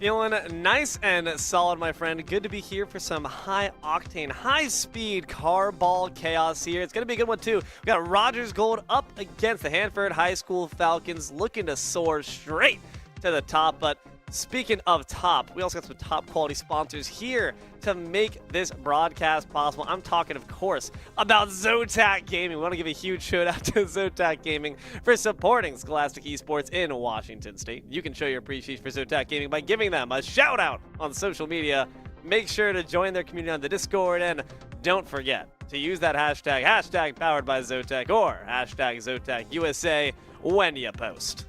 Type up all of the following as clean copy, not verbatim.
Feeling nice and solid, my friend. Good to be here for some high-octane, high-speed car ball chaos here. It's going to be a good one, too. We got Rogers Gold up against the Hanford High School Falcons, looking to soar straight to the top. But speaking of top, we also got some top-quality sponsors here to make this broadcast possible. I'm talking, of course, about Zotac Gaming. We want to give a huge shout-out to Zotac Gaming for supporting Scholastic Esports in Washington State. You can show your appreciation for Zotac Gaming by giving them a shout-out on social media. Make sure to join their community on the Discord, and don't forget to use that hashtag powered by Zotac, or hashtag ZotacUSA when you post.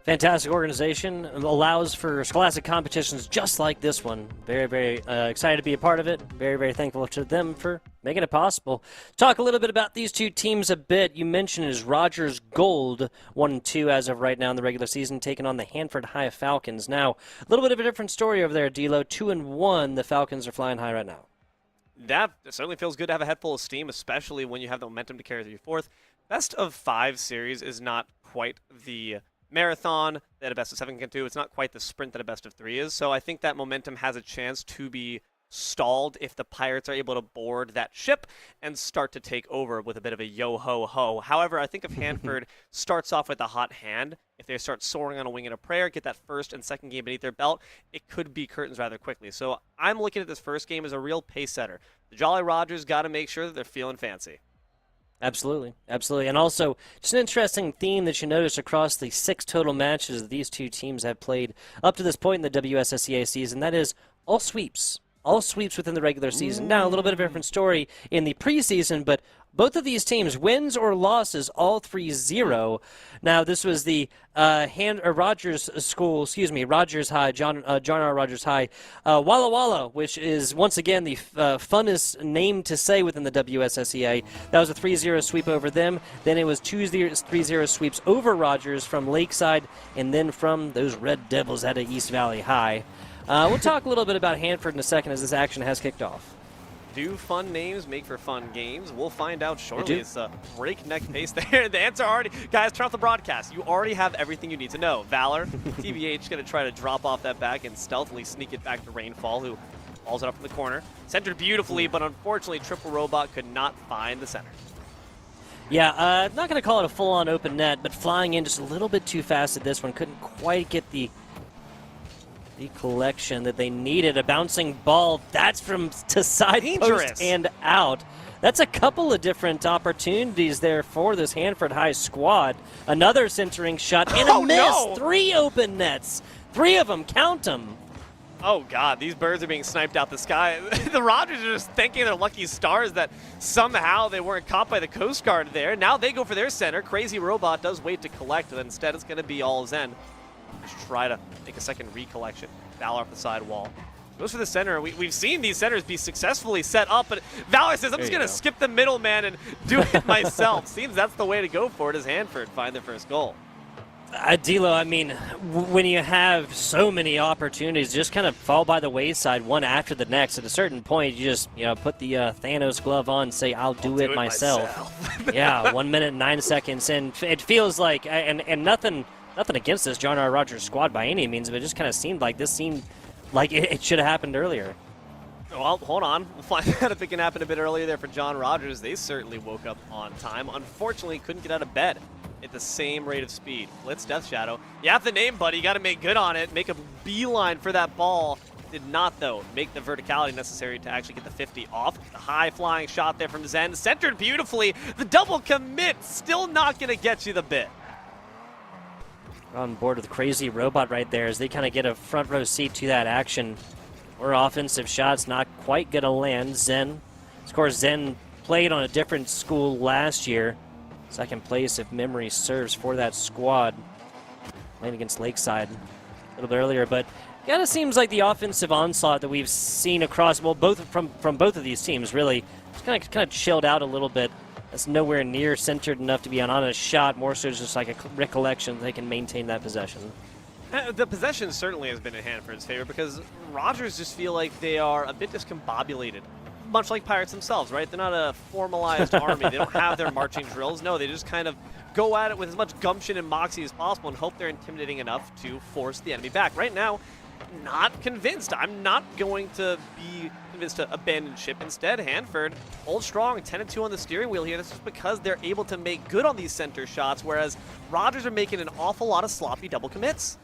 Fantastic organization, allows for scholastic competitions just like this one. Very, very excited to be a part of it. Very, very thankful to them for making it possible. Talk a little bit about these two teams a bit. You mentioned is Rogers Gold 1-2 as of right now in the regular season, taking on the Hanford High Falcons. Now, a little bit of a different story over there, D'Lo. 2-1, the Falcons are flying high right now. That certainly feels good to have a head full of steam, especially when you have the momentum to carry through your fourth. Best of 5 series is not quite the marathon that a best of 7 can do. It's not quite the sprint that a best of 3 is. So I think that momentum has a chance to be stalled if the Pirates are able to board that ship and start to take over with a bit of a yo-ho-ho. However, I think if Hanford starts off with a hot hand, if they start soaring on a wing and a prayer, get that first and second game beneath their belt, it could be curtains rather quickly. So I'm looking at this first game as a real pace setter. The Jolly Rogers got to make sure that they're feeling fancy. Absolutely, absolutely. And also, just an interesting theme that you notice across the 6 total matches that these two teams have played up to this point in the WSSEA season, that is all sweeps. All sweeps within the regular season. Now, a little bit of a different story in the preseason, but both of these teams, wins or losses, all 3-0. Now, this was the Rogers High, John R. Rogers High, Walla Walla, which is, once again, the funnest name to say within the WSSEA. That was a 3-0 sweep over them. Then it was 3-0 sweeps over Rogers from Lakeside, and then from those Red Devils out of East Valley High. We'll talk a little bit about Hanford in a second as this action has kicked off. Do fun names make for fun games? We'll find out shortly. It's a breakneck pace there. The answer already, guys, turn off the broadcast. You already have everything you need to know. Valor, TBH, going to try to drop off that back and stealthily sneak it back to Rainfall, who falls it up in the corner. Centered beautifully, but unfortunately, Triple Robot could not find the center. Yeah, not going to call it a full-on open net, but flying in just a little bit too fast at this one. Couldn't quite get the collection that they needed. A bouncing ball, that's from to side post and out. That's a couple of different opportunities there for this Hanford High squad. Another centering shot and a miss. No. 3 open nets. 3 of them, count them. Oh God, these birds are being sniped out the sky. The Rogers are just thanking their lucky stars that somehow they weren't caught by the Coast Guard there. Now they go for their center. Crazy Robot does wait to collect, but instead it's going to be all Zen. Just try to make a second recollection. Valor off the side wall. Goes for the center. We've seen these centers be successfully set up, but Valor says, I'm just going to skip the middleman and do it myself. Seems that's the way to go for it as Hanford find their first goal. D'Lo, I mean, when you have so many opportunities, just kind of fall by the wayside one after the next. At a certain point, you just put the Thanos glove on and say, I'll do it myself. Yeah, 1 minute and 9 seconds. And it feels like, and nothing against this John R. Rogers squad by any means, but it just kind of seemed like it should have happened earlier. Well, hold on. We'll find out if it can happen a bit earlier there for John Rogers. They certainly woke up on time. Unfortunately, couldn't get out of bed at the same rate of speed. Blitz, Death Shadow. You have the name, buddy. You got to make good on it. Make a beeline for that ball. Did not, though, make the verticality necessary to actually get the 50 off. The high-flying shot there from Zen. Centered beautifully. The double commit. Still not going to get you the bit. On board with Crazy Robot right there as they kind of get a front row seat to that action. More offensive shots, not quite going to land. Zen, of course, Zen played on a different school last year. Second place, if memory serves, for that squad. Playing against Lakeside a little bit earlier, but kind of seems like the offensive onslaught that we've seen across, well, both from both of these teams, really, just kind of chilled out a little bit. That's nowhere near centered enough to be an honest shot. More so just like a recollection they can maintain that possession. The possession certainly has been in Hanford's favor because Rogers just feel like they are a bit discombobulated. Much like Pirates themselves, right? They're not a formalized army. They don't have their marching drills. No, they just kind of go at it with as much gumption and moxie as possible and hope they're intimidating enough to force the enemy back. Right now, not convinced. I'm not going to be convinced to abandon ship. Instead, Hanford holds strong, 10-2 on the steering wheel here. This is because they're able to make good on these center shots, whereas Rogers are making an awful lot of sloppy double commits.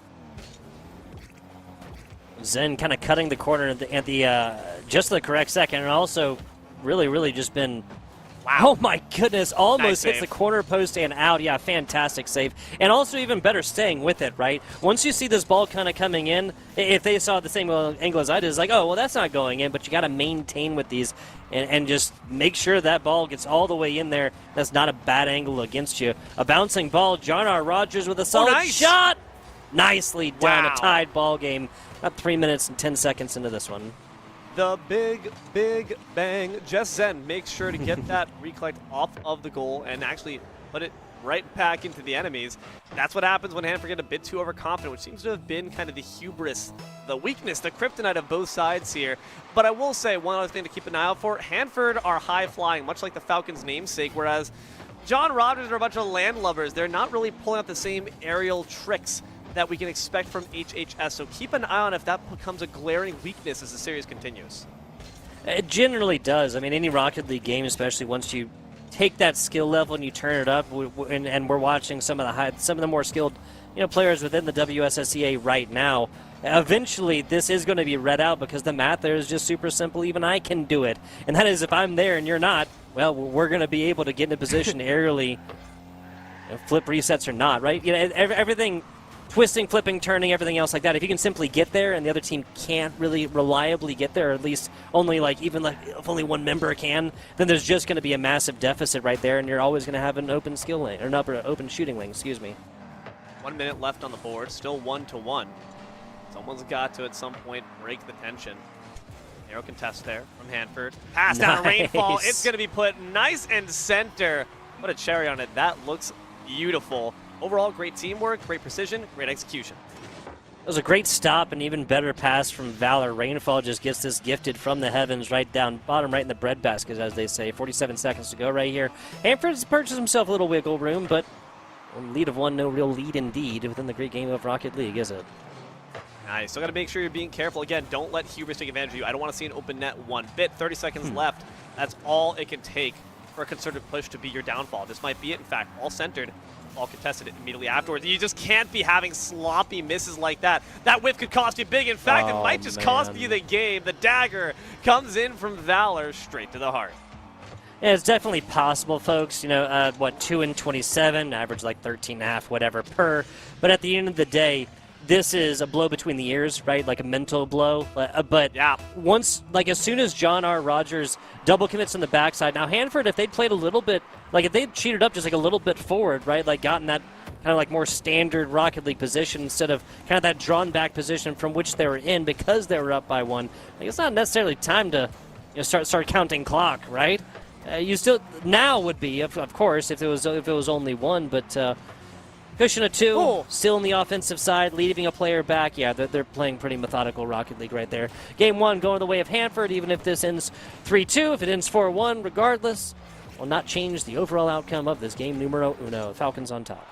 Zen kind of cutting the corner at the just the correct second, and also really just been. Wow. Oh my goodness, almost hits the corner post and out. Yeah, fantastic save. And also even better staying with it, right? Once you see this ball kind of coming in, if they saw the same angle as I did, it's like, oh, well, that's not going in, but you got to maintain with these and just make sure that ball gets all the way in there. That's not a bad angle against you. A bouncing ball, John R. Rogers with a solid shot. Nicely done, a tied ball game. About 3 minutes and 10 seconds into this one. The big bang. Jess Zen makes sure to get that recollect off of the goal and actually put it right back into the enemies. That's what happens when Hanford get a bit too overconfident, which seems to have been kind of the hubris, the weakness, the kryptonite of both sides here. But I will say one other thing to keep an eye out for. Hanford are high-flying, much like the Falcons' namesake, whereas John Rogers are a bunch of landlubbers. They're not really pulling out the same aerial tricks that we can expect from HHS. So keep an eye on if that becomes a glaring weakness as the series continues. It generally does. I mean, any Rocket League game, especially once you take that skill level and you turn it up, and we're watching some of the more skilled, players within the WSSEA right now. Eventually, this is going to be read out because the math there is just super simple. Even I can do it, and that is if I'm there and you're not. Well, we're going to be able to get in a position aerially, flip resets or not, right? Everything. Twisting, flipping, turning, everything else like that. If you can simply get there and the other team can't really reliably get there, or at least only if only one member can, then there's just going to be a massive deficit right there, and you're always going to have an open skill lane, or an open shooting lane, excuse me. 1 minute left on the board, still 1-1. Someone's got to, at some point, break the tension. Narrow contest there from Hanford. Pass down Rainfall. It's going to be put nice and center. Put a cherry on it. That looks beautiful. Overall, great teamwork, great precision, great execution. It was a great stop and even better pass from Valor. Rainfall just gets this gifted from the heavens right down bottom right in the breadbasket, as they say. 47 seconds to go right here. Hanford's purchased himself a little wiggle room, but a lead of one, no real lead indeed within the great game of Rocket League, is it? Nice. Still got to make sure you're being careful. Again, don't let hubris take advantage of you. I don't want to see an open net one bit. 30 seconds left. That's all it can take for a concerted push to be your downfall. This might be it, in fact, all centered. All contested it immediately afterwards. You just can't be having sloppy misses like that. That whiff could cost you big. In fact, it might just cost you the game. The dagger comes in from Valor straight to the heart. Yeah, it's definitely possible, folks. 2 and 27, average like 13.5, whatever per. But at the end of the day, this is a blow between the ears, right? Like a mental blow. But yeah, as soon as John R. Rogers double commits on the backside. Now, Hanford, if they'd played a little bit, if they'd cheated up just a little bit forward, right? Gotten that kind of more standard Rocket League position instead of kind of that drawn back position from which they were in because they were up by one. It's not necessarily time to start counting clock, right? You still now would be, of course, if it was only one, but. Cushion of 2, still on the offensive side, leaving a player back. Yeah, they're playing pretty methodical Rocket League right there. Game 1 going the way of Hanford, even if this ends 3-2, if it ends 4-1, regardless, will not change the overall outcome of this game numero uno. Falcons on top.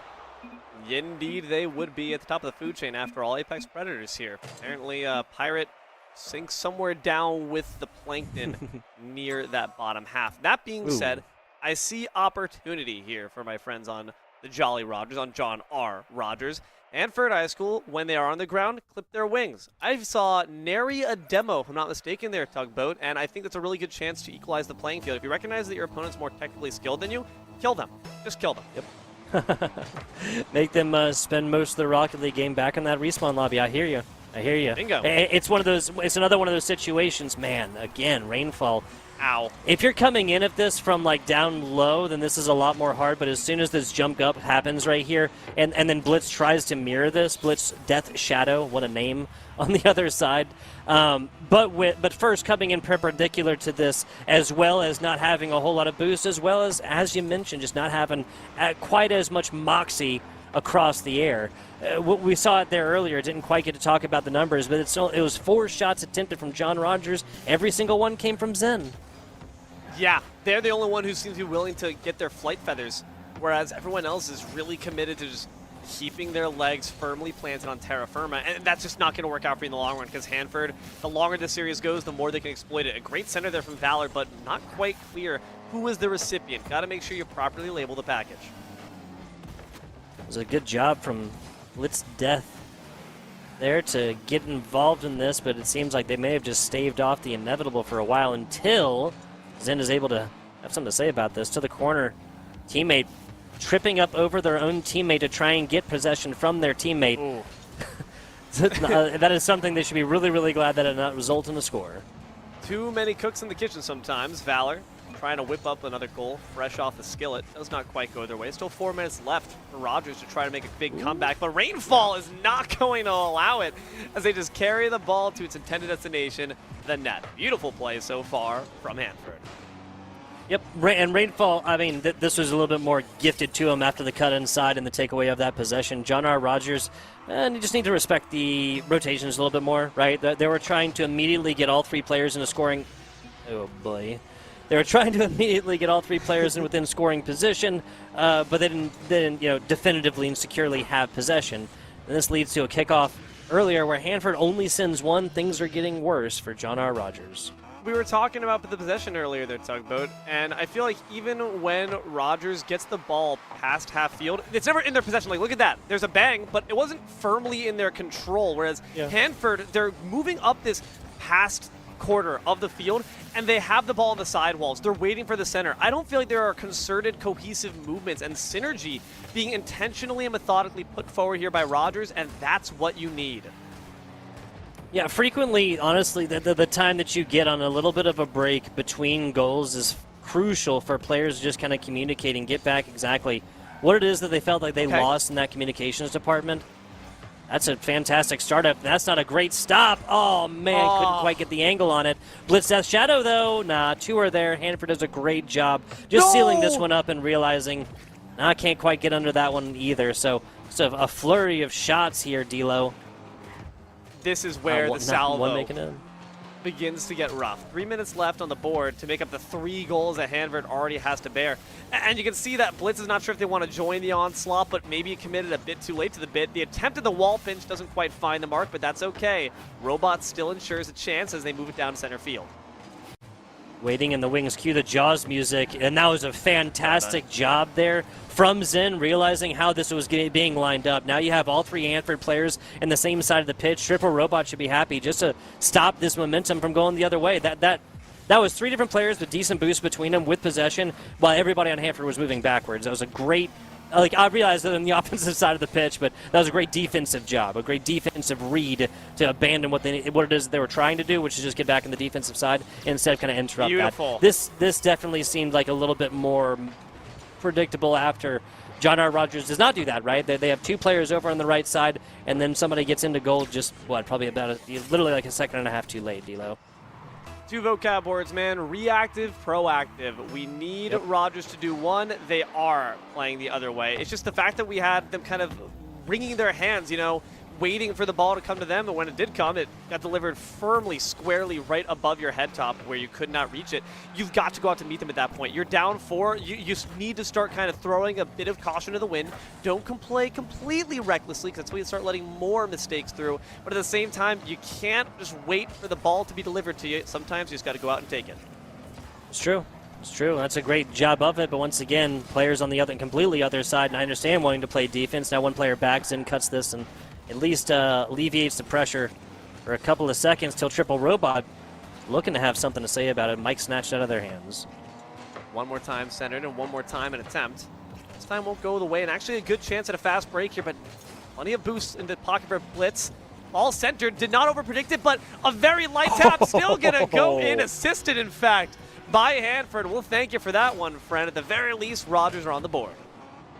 Indeed, they would be at the top of the food chain after all. Apex Predators here. Apparently, Pirate sinks somewhere down with the plankton near that bottom half. That being said, I see opportunity here for my friends on the Jolly Rogers, on John R. Rogers. Hanford High School, when they are on the ground, clip their wings. I saw nary a demo, if I'm not mistaken, there, Tugboat, and I think that's a really good chance to equalize the playing field. If you recognize that your opponent's more technically skilled than you, kill them. Just kill them. Yep. Make them spend most of the Rocket League game back in that respawn lobby. I hear you. Bingo. It's another one of those situations, man. Again, Rainfall. Ow. If you're coming in at this from down low, then this is a lot more hard. But as soon as this jump up happens right here, and then Blitz tries to mirror this, Blitz Death Shadow, what a name on the other side. But first coming in perpendicular to this, as well as not having a whole lot of boost, as you mentioned, just not having quite as much moxie across the air. We saw it there earlier. Didn't quite get to talk about the numbers, but it was 4 shots attempted from John Rogers. Every single one came from Zen. Yeah, they're the only one who seems to be willing to get their flight feathers, whereas everyone else is really committed to just keeping their legs firmly planted on terra firma, and that's just not going to work out for you in the long run because Hanford, the longer the series goes, the more they can exploit it. A great center there from Valor, but not quite clear who is the recipient. Got to make sure you properly label the package. It was a good job from Blitz Death there to get involved in this, but it seems like they may have just staved off the inevitable for a while until Zen is able to have something to say about this. To the corner, teammate tripping up over their own teammate to try and get possession from their teammate. That is something they should be really, really glad that it did not result in a score. Too many cooks in the kitchen sometimes. Valor trying to whip up another goal fresh off the skillet. Does not quite go their way. Still 4 minutes left for Rogers to try to make a big comeback, but Rainfall is not going to allow it as they just carry the ball to its intended destination, the net. Beautiful play so far from Hanford. Yep, and Rainfall, I mean, this was a little bit more gifted to him after the cut inside and the takeaway of that possession. John R. Rogers, and you just need to respect the rotations a little bit more, right? They were trying to immediately get all three players into scoring. Oh, boy. They were trying to immediately get all three players in within scoring position, but they didn't definitively and securely have possession. And this leads to a kickoff earlier where Hanford only sends one. Things are getting worse for John R. Rogers. We were talking about the possession earlier there, Tugboat, and I feel like even when Rogers gets the ball past half field, it's never in their possession. Like, look at that. There's a bang, but it wasn't firmly in their control, whereas Hanford, they're moving up this past quarter of the field, and they have the ball on the sidewalls. They're waiting for the center. I don't feel like there are concerted, cohesive movements and synergy being intentionally and methodically put forward here by Rogers, and that's what you need. Yeah, frequently, honestly, the time that you get on a little bit of a break between goals is crucial for players to just kind of communicate and get back exactly what it is that they felt like they lost in that communications department. That's a fantastic startup. That's not a great stop. Oh, man, couldn't quite get the angle on it. Blitz Death Shadow, though. Nah, two are there. Hanford does a great job just sealing this one up and realizing, I can't quite get under that one either. So it's a flurry of shots here, D'Lo. This is where the salvo begins to get rough. 3 minutes left on the board to make up the 3 goals that Hanford already has to bear. And you can see that Blitz is not sure if they want to join the onslaught, but maybe he committed a bit too late to the bit. The attempt at the wall pinch doesn't quite find the mark, but that's okay. Robot still ensures a chance as they move it down center field. Waiting in the wings, cue the Jaws music, and that was a fantastic job there from Zen, realizing how this was being lined up. Now you have all 3 Hanford players in the same side of the pitch. Triple Robot should be happy just to stop this momentum from going the other way. That was 3 different players with decent boost between them with possession, while everybody on Hanford was moving backwards. That was a great... I realized that on the offensive side of the pitch, but that was a great defensive job, a great defensive read to abandon what it is they were trying to do, which is just get back on the defensive side instead of kind of interrupt Beautiful. that. This definitely seemed like a little bit more predictable after John R. Rogers does not do that, right? They have 2 players over on the right side, and then somebody gets into goal just, probably about literally like a second and a half too late, D'Lo. 2 vocab words, man. Reactive, proactive. We need Rogers to do one. They are playing the other way. It's just the fact that we had them kind of wringing their hands, waiting for the ball to come to them, and when it did come, it got delivered firmly, squarely right above your head top where you could not reach it. You've got to go out to meet them at that point. You're down 4. You need to start kind of throwing a bit of caution to the wind. Don't play completely recklessly, because that's when you start letting more mistakes through. But at the same time, you can't just wait for the ball to be delivered to you. Sometimes you just got to go out and take it. It's true. It's true. That's a great job of it, but once again, players on the completely other side, and I understand wanting to play defense. Now one player backs in, cuts this, and at least alleviates the pressure for a couple of seconds till Triple Robot looking to have something to say about it. Mike snatched out of their hands. One more time centered, and one more time an attempt. This time won't go the way, and actually a good chance at a fast break here, but plenty of boost into pocket for Blitz. All centered, did not overpredict it, but a very light tap, still gonna go in, assisted in fact by Hanford. We'll thank you for that one, friend. At the very least, Rogers are on the board.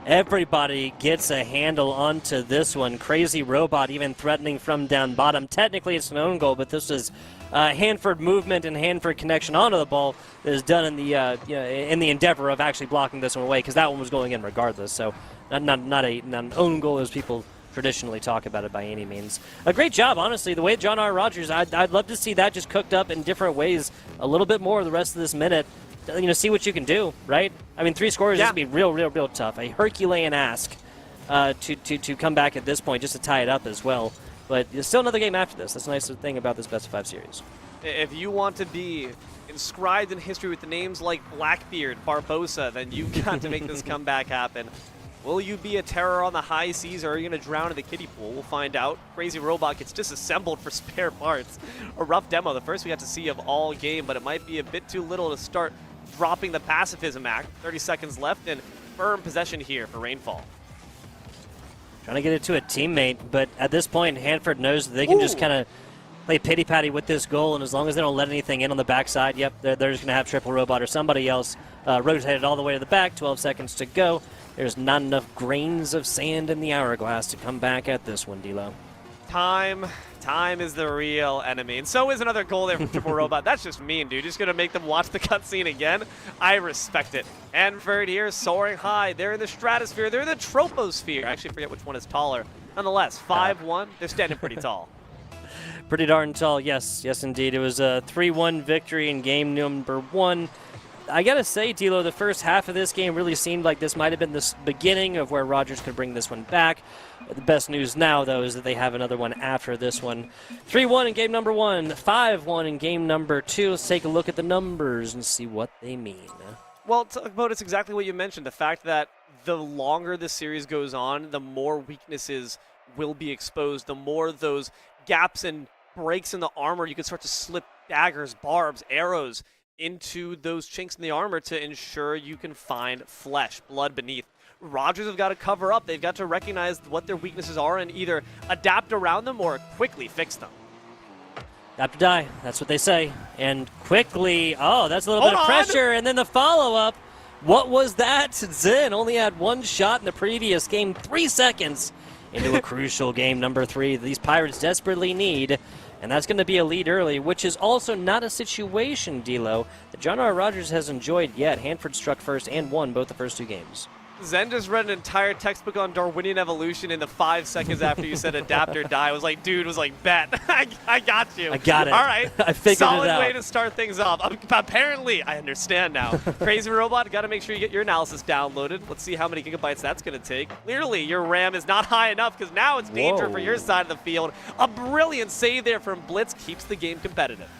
Everybody gets a handle onto this one. Crazy Robot even threatening from down bottom. Technically, it's an own goal, but this is Hanford movement and Hanford connection onto the ball that is done in the endeavor of actually blocking this one away, because that one was going in regardless. So not an own goal as people traditionally talk about it by any means. A great job, honestly. The way John R. Rogers, I'd love to see that just cooked up in different ways a little bit more the rest of this minute. See what you can do, right? I mean, 3 scores is going to be real tough. A Herculean ask to come back at this point, just to tie it up as well. But there's still another game after this. That's the nice thing about this best-of-5 series. If you want to be inscribed in history with the names like Blackbeard, Barbosa, then you've got to make this comeback happen. Will you be a terror on the high seas, or are you going to drown in the kiddie pool? We'll find out. Crazy Robot gets disassembled for spare parts. A rough demo, the first we got to see of all game, but it might be a bit too little to start dropping the pacifism act. 30 seconds left and firm possession here for Rainfall. Trying to get it to a teammate, but at this point, Hanford knows that they can just kind of play pity-patty with this goal, and as long as they don't let anything in on the backside, yep, they're just going to have Triple Robot or somebody else rotated all the way to the back. 12 seconds to go. There's not enough grains of sand in the hourglass to come back at this one, D-Lo. Time is the real enemy. And so is another goal there from Triple Robot. That's just mean, dude. Just going to make them watch the cutscene again. I respect it. Hanford here soaring high. They're in the stratosphere. They're in the troposphere. I actually forget which one is taller. Nonetheless, 5-1. They're standing pretty tall. Pretty darn tall, yes. Yes, indeed. It was a 3-1 victory in game number 1. I gotta say, Tilo, the first half of this game really seemed like this might have been the beginning of where Rogers could bring this one back. The best news now, though, is that they have another one after this one. 3-1 in game number 1, 5-1 in game number 2. Let's take a look at the numbers and see what they mean. Well, Tugboat, it's exactly what you mentioned. The fact that the longer the series goes on, the more weaknesses will be exposed, the more those gaps and breaks in the armor, you can start to slip daggers, barbs, arrows into those chinks in the armor to ensure you can find flesh, blood beneath. Rogers have got to cover up. They've got to recognize what their weaknesses are and either adapt around them or quickly fix them. Adapt or die. That's what they say. And quickly, oh, that's a little bit of pressure. And then the follow-up. What was that? Zen only had one shot in the previous game, 3 seconds into a crucial game number 3 these Pirates desperately need. And that's going to be a lead early, which is also not a situation, D-Lo, that John R. Rogers has enjoyed yet. Hanford struck first and won both the first 2 games. Zen just read an entire textbook on Darwinian evolution in the 5 seconds after you said adapt or die. I was like, dude, was like, bet. I got you. I got it. All right. I figured it out. Solid way to start things off. Apparently, I understand now. Crazy Robot, got to make sure you get your analysis downloaded. Let's see how many gigabytes that's going to take. Clearly, your RAM is not high enough because now it's danger for your side of the field. A brilliant save there from Blitz keeps the game competitive.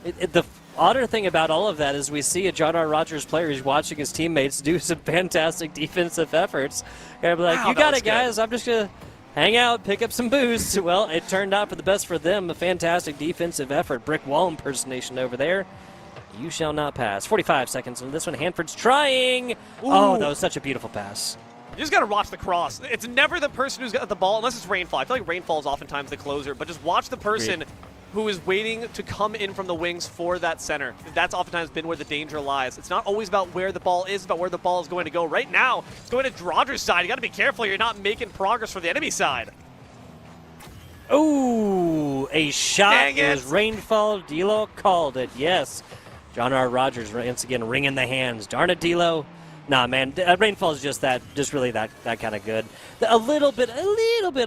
The odder thing about all of that is we see a John R. Rogers player who's watching his teammates do some fantastic defensive efforts. Gonna be like, wow, you got it, guys. I'm just going to hang out, pick up some boosts. Well, it turned out for the best for them. A fantastic defensive effort. Brick wall impersonation over there. You shall not pass. 45 seconds into this one. Hanford's trying. Ooh. Oh, that was such a beautiful pass. You just got to watch the cross. It's never the person who's got the ball, unless it's Rainfall. I feel like Rainfall is oftentimes the closer, but just watch the person who is waiting to come in from the wings for that center. That's oftentimes been where the danger lies. It's not always about where the ball is, it's about where the ball is going to go. Right now, it's going to Rogers' side. You got to be careful you're not making progress for the enemy side. Oh, a shot. Dang it was Rainfall. D-Lo called it. Yes. John R. Rogers once again ringing the hands. Darn it, D-Lo. Nah, man, Rainfall is just really that kind of good. A little bit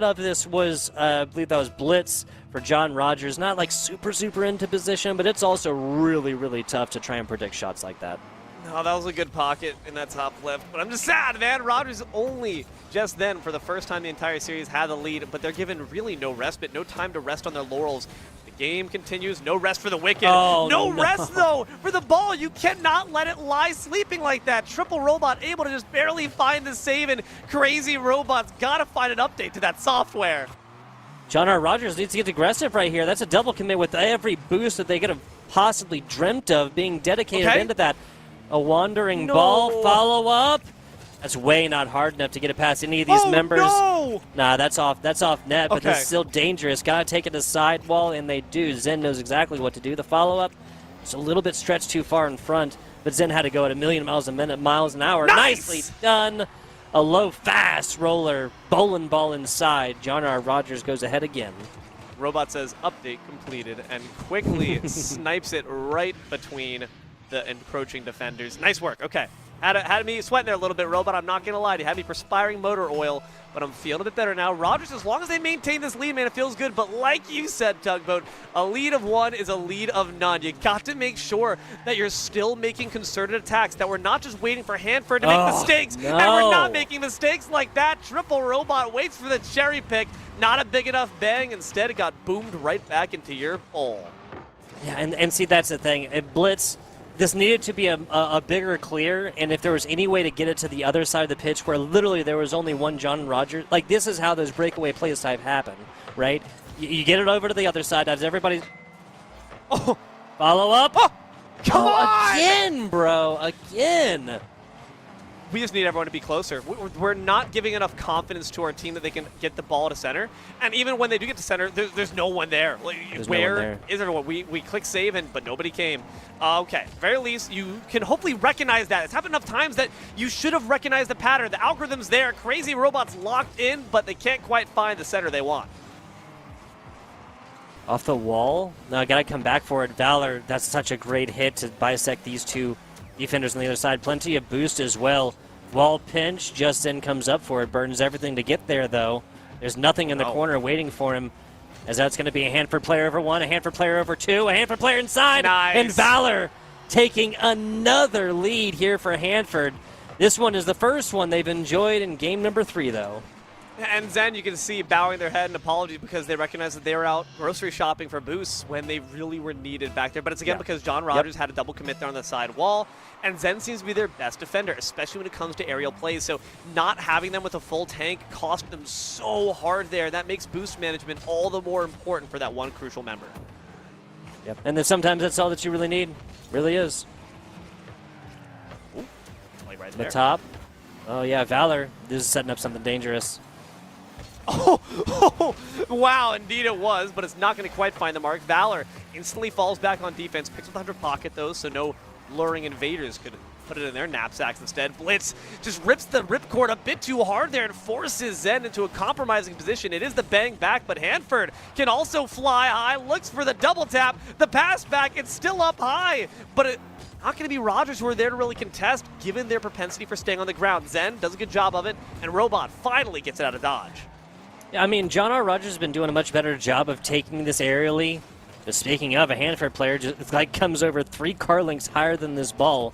of this was, I believe that was blitz for John Rogers. Not like super into position, but it's also really tough to try and predict shots like that. No, that was a good pocket in that top left, but I'm just sad, man. Rogers only just then, for the first time the entire series, had the lead, but they're given really no respite, no time to rest on their laurels. The game continues, no rest for the Wicked. Oh, no rest, though, for the ball. You cannot let it lie sleeping like that. Triple Robot able to just barely find the save, and Crazy Robot's got to find an update to that software. John R. Rogers needs to get aggressive right here. That's a double commit with every boost that they could have possibly dreamt of being dedicated into that. A wandering ball follow-up. That's way not hard enough to get it past any of these members. No! Nah, that's off net, but this is still dangerous. Gotta take it to sidewall, and they do. Zen knows exactly what to do. The follow-up is a little bit stretched too far in front, but Zen had to go at 1,000,000 miles an hour. Nice! Nicely done. A low, fast roller, bowling ball inside. John R. Rogers goes ahead again. Robot says update completed and quickly snipes it right between the encroaching defenders. Nice work. Okay. Had me sweating there a little bit, Robot. I'm not going to lie to you. Had me perspiring motor oil, but I'm feeling a bit better now. Rogers, as long as they maintain this lead, man, it feels good. But like you said, Tugboat, a lead of one is a lead of none. You got to make sure that you're still making concerted attacks, that we're not just waiting for Hanford to make mistakes, no. and we're not making mistakes like that. Triple Robot waits for the cherry pick. Not a big enough bang. Instead, it got boomed right back into your pole. Yeah, and see, that's the thing. Blitz, this needed to be a bigger clear, and if there was any way to get it to the other side of the pitch where literally there was only one John Rogers, like this is how those breakaway plays type happen, right? You get it over to the other side, as everybody follow up. Come on! Again, bro, again. We just need everyone to be closer. We're not giving enough confidence to our team that they can get the ball to center. And even when they do get to center, there's no one there. Where is everyone? We click save, but nobody came. Okay, at the very least, you can hopefully recognize that. It's happened enough times that you should have recognized the pattern. The algorithm's there. Crazy Robot's locked in, but they can't quite find the center they want. Off the wall. Now I got to come back for it. Valor, that's such a great hit to bisect these two defenders on the other side. Plenty of boost as well. Wall pinch. Justin comes up for it. Burns everything to get there, though. There's nothing in the corner waiting for him, as that's going to be a Hanford player over one, a Hanford player over two, a Hanford player inside, and Valor taking another lead here for Hanford. This one is the first one they've enjoyed in game number 3, though. And Zen, you can see bowing their head in apology because they recognize that they were out grocery shopping for boosts when they really were needed back there. But it's again because John Rogers had a double commit there on the side wall, and Zen seems to be their best defender, especially when it comes to aerial plays. So not having them with a full tank cost them so hard there. That makes boost management all the more important for that one crucial member. Yep. And then sometimes that's all that you really need. Really is. Ooh, like right the there. Top. Oh, yeah, Valor. This is setting up something dangerous. Oh, wow, indeed it was, but it's not going to quite find the mark. Valor instantly falls back on defense, picks up the 100 pocket, though, so no luring invaders could put it in their knapsacks instead. Blitz just rips the ripcord a bit too hard there and forces Zen into a compromising position. It is the bang back, but Hanford can also fly high, looks for the double tap, the pass back, it's still up high, but it not going to be Rogers who are there to really contest, given their propensity for staying on the ground. Zen does a good job of it, and Robot finally gets it out of dodge. Yeah, I mean, John R. Rogers has been doing a much better job of taking this aerially. But speaking of, a Hanford player just like comes over 3 car lengths higher than this ball.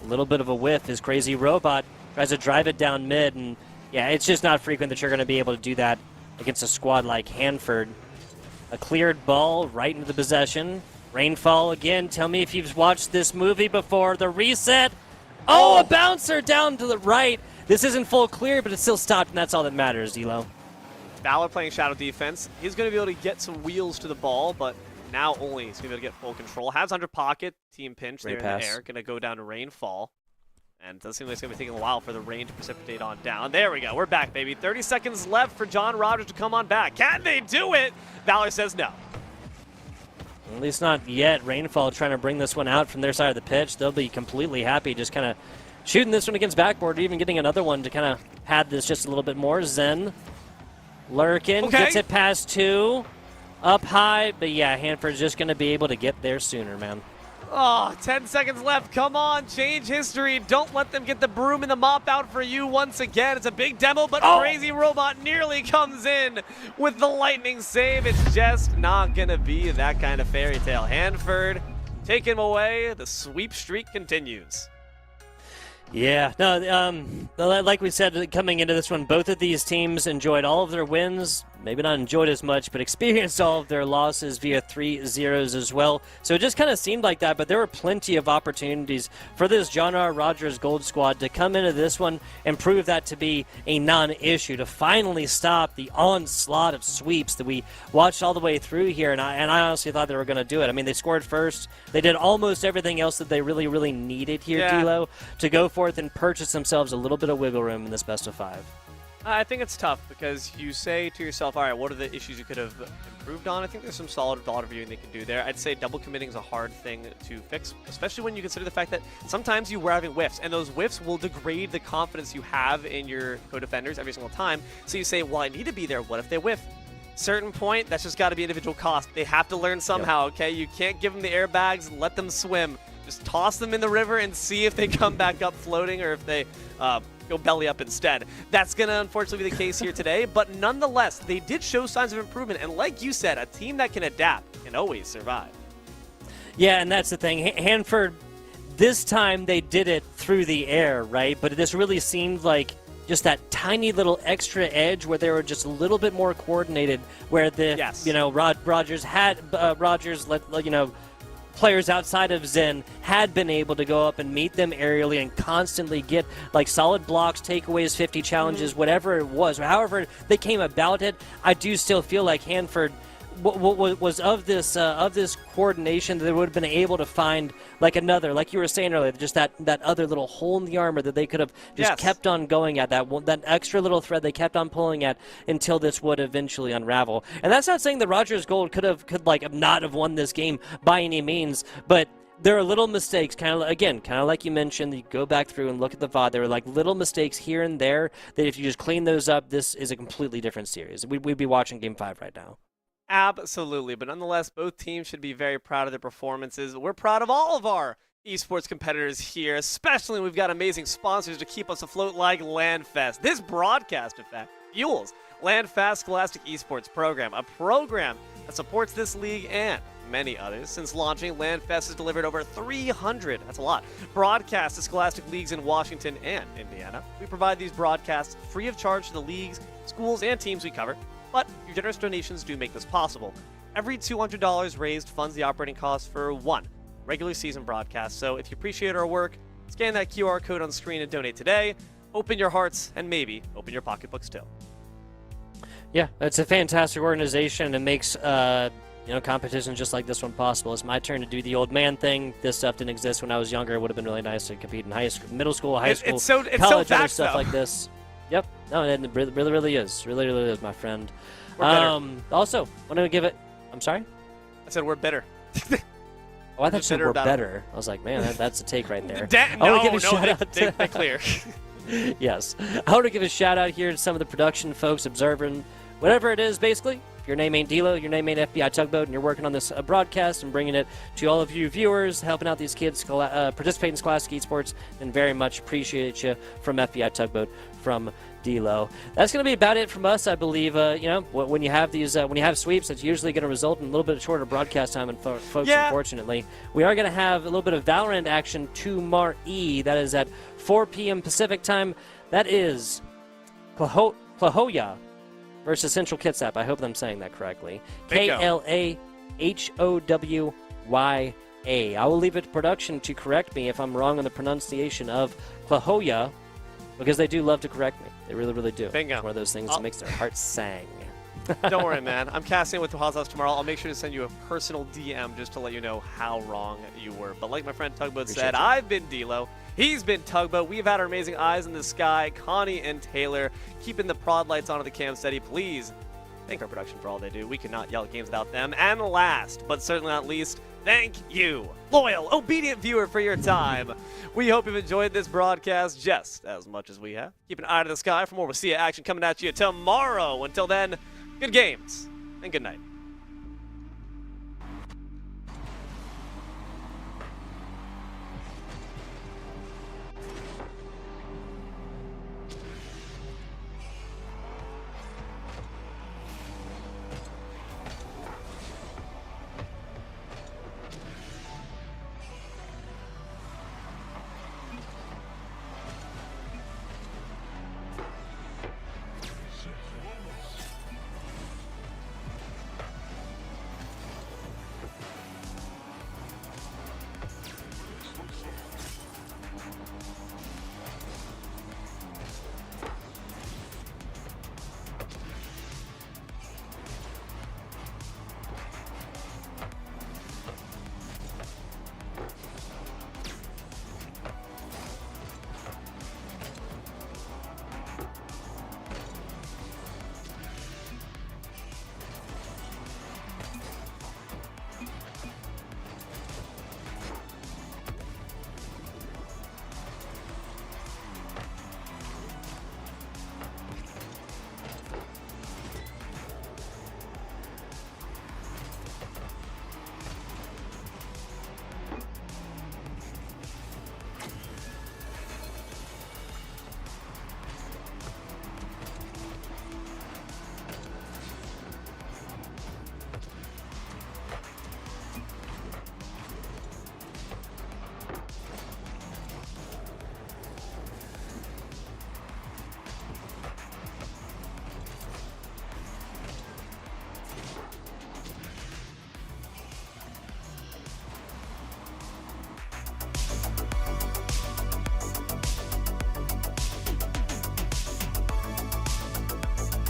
A little bit of a whiff. His Crazy Robot tries to drive it down mid, and yeah, it's just not frequent that you're going to be able to do that against a squad like Hanford. A cleared ball right into the possession. Rainfall again. Tell me if you've watched this movie before. The reset. Oh, a bouncer down to the right. This isn't full clear, but it's still stopped, and that's all that matters, Elo. Valor playing shadow defense. He's going to be able to get some wheels to the ball, but now only he's going to be able to get full control. Has under pocket, team pinch there in the air. Going to go down to Rainfall. And it does seem like it's going to be taking a while for the rain to precipitate on down. There we go. We're back, baby. 30 seconds left for John Rogers to come on back. Can they do it? Valor says no. At least not yet. Rainfall trying to bring this one out from their side of the pitch. They'll be completely happy just kind of shooting this one against backboard, or even getting another one to kind of pad this just a little bit more. Zen lurking, gets it past 2, up high, but yeah, Hanford's just going to be able to get there sooner, man. Oh, 10 seconds left. Come on, change history. Don't let them get the broom and the mop out for you once again. It's a big demo, but Crazy Robot nearly comes in with the lightning save. It's just not going to be that kind of fairy tale. Hanford taking him away. The sweep streak continues. Yeah, no, like we said coming into this one, both of these teams enjoyed all of their wins. Maybe not enjoyed as much, but experienced all of their losses via 3-0s as well. So it just kind of seemed like that, but there were plenty of opportunities for this John R. Rogers Gold Squad to come into this one and prove that to be a non-issue, to finally stop the onslaught of sweeps that we watched all the way through here, and I honestly thought they were going to do it. I mean, they scored first. They did almost everything else that they really, really needed here, D'Lo, to go forth and purchase themselves a little bit of wiggle room in this best-of-5. I think it's tough because you say to yourself, all right, what are the issues you could have improved on? I think there's some solid data viewing they can do there. I'd say double committing is a hard thing to fix, especially when you consider the fact that sometimes you were having whiffs, and those whiffs will degrade the confidence you have in your co-defenders every single time. So you say, well, I need to be there. What if they whiff? Certain point, that's just got to be individual cost. They have to learn somehow, okay? You can't give them the airbags and let them swim. just toss them in the river and see if they come back up floating or if they go belly up instead. That's going to unfortunately be the case here today, but nonetheless, they did show signs of improvement. And like you said, a team that can adapt can always survive. Yeah, and that's the thing. Hanford, this time they did it through the air, right? But this really seemed like just that tiny little extra edge where they were just a little bit more coordinated, where the Rogers players outside of Zen had been able to go up and meet them aerially and constantly get like solid blocks, takeaways, 50 challenges, whatever it was. However they came about it, I do still feel like Hanford was of this coordination that they would have been able to find like another, like you were saying earlier, just that other little hole in the armor that they could have just kept on going at, that extra little thread they kept on pulling at until this would eventually unravel. And that's not saying that Rogers Gold could not have won this game by any means, but there are little mistakes, kind of like you mentioned. You go back through and look at the VOD. There were like little mistakes here and there that if you just clean those up, this is a completely different series. We'd be watching Game 5 right now. Absolutely, but nonetheless, both teams should be very proud of their performances. We're proud of all of our esports competitors here, especially when we've got amazing sponsors to keep us afloat like LandFest. This broadcast, in fact, fuels LandFast Scholastic Esports Program, a program that supports this league and many others. Since launching, LandFest has delivered over 300, that's a lot, broadcasts to Scholastic leagues in Washington and Indiana. We provide these broadcasts free of charge to the leagues, schools, and teams we cover. But your generous donations do make this possible. Every $200 raised funds the operating costs for one regular season broadcast. So if you appreciate our work, scan that QR code on screen and donate today. Open your hearts and maybe open your pocketbooks too. Yeah, it's a fantastic organization and makes competitions just like this one possible. It's my turn to do the old man thing. This stuff didn't exist when I was younger. It would have been really nice to compete in middle school, high school, college, other stuff like this. Yep. No, it really is. Really is, my friend. Also, want to give it... I'm sorry? I said we're bitter. Oh, I thought you said we're better. I was like, man, that's a take right there. They clear. Yes. I want to give a shout-out here to some of the production folks observing whatever it is, basically. If your name ain't D'Lo, your name ain't FBI Tugboat, and you're working on this broadcast and bringing it to all of you viewers, helping out these kids participate in Scholastic Esports, and very much appreciate you from FBI Tugboat, from D'Lo. That's going to be about it from us, I believe. When you have these, when you have sweeps, it's usually going to result in a little bit of shorter broadcast time, and folks, unfortunately. We are going to have a little bit of Valorant action tomorrow. That is at 4 p.m. Pacific time. That is Klahoya versus Central Kitsap. I hope I'm saying that correctly. Klahowya. I will leave it to production to correct me if I'm wrong on the pronunciation of Klahoya, because they do love to correct me. They really do. Bingo. It's one of those things that makes their hearts sang. Don't worry, man. I'm casting with Hazas tomorrow. I'll make sure to send you a personal DM just to let you know how wrong you were. But like my friend Tugboat said, I've been D'Lo. He's been Tugboat. We've had our amazing eyes in the sky, Connie and Taylor, keeping the prod lights on at the cam steady. Please thank our production for all they do. We could not yell at games without them. And last, but certainly not least, thank you, loyal, obedient viewer, for your time. We hope you've enjoyed this broadcast just as much as we have. Keep an eye to the sky for more WSSEA action coming at you tomorrow. Until then, good games and good night.